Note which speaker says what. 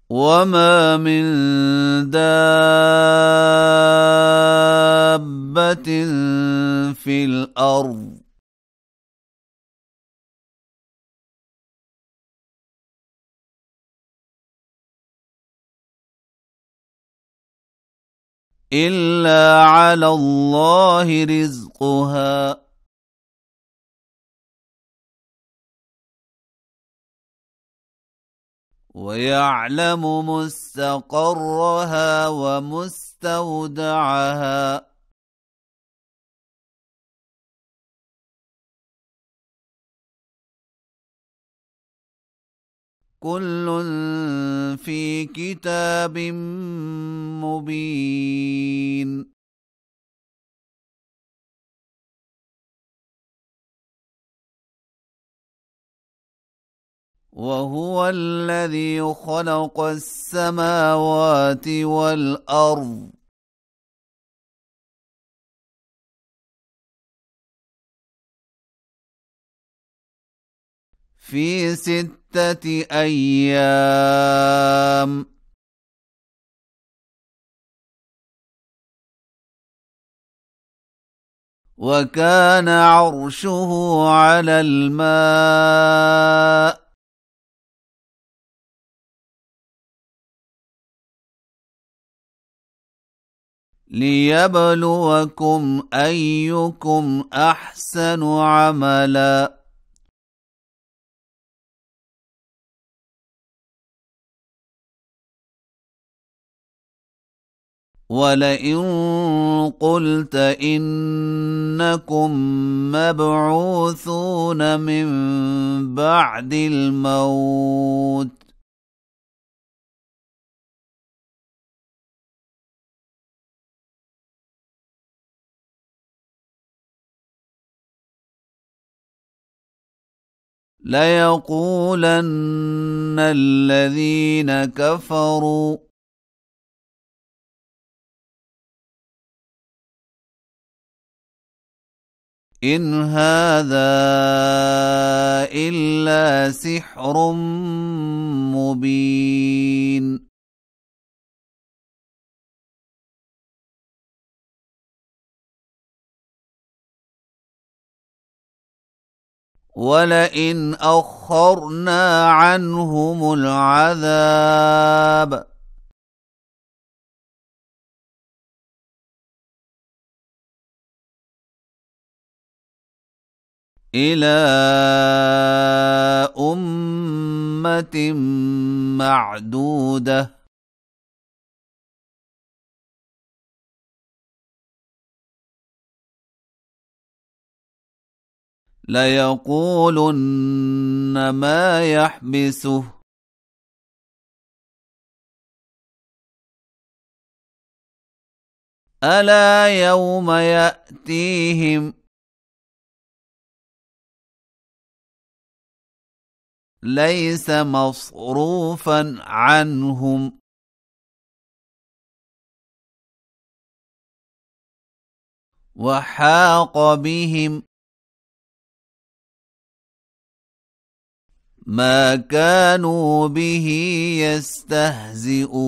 Speaker 1: وما من دابة في الأرض إلا على الله رزقها ويعلم مستقرها ومستودعها كل في كتاب مبين وهو الذي خلق السماوات والأرض في 6 أيام وكان عرشه على الماء ليبلوكم أيكم أحسن عملا ولئن قلت إنكم مبعوثون من بعد الموت ليقولن الذين كفروا إن هذا إلا سحر مبين ولئن أخرنا عنهم العذاب إلى أمة معدودة ليقولن ما يحبسه ألا يوم يأتيهم ليس مصروفا عنهم وحاق بهم ما كانوا به يستهزئون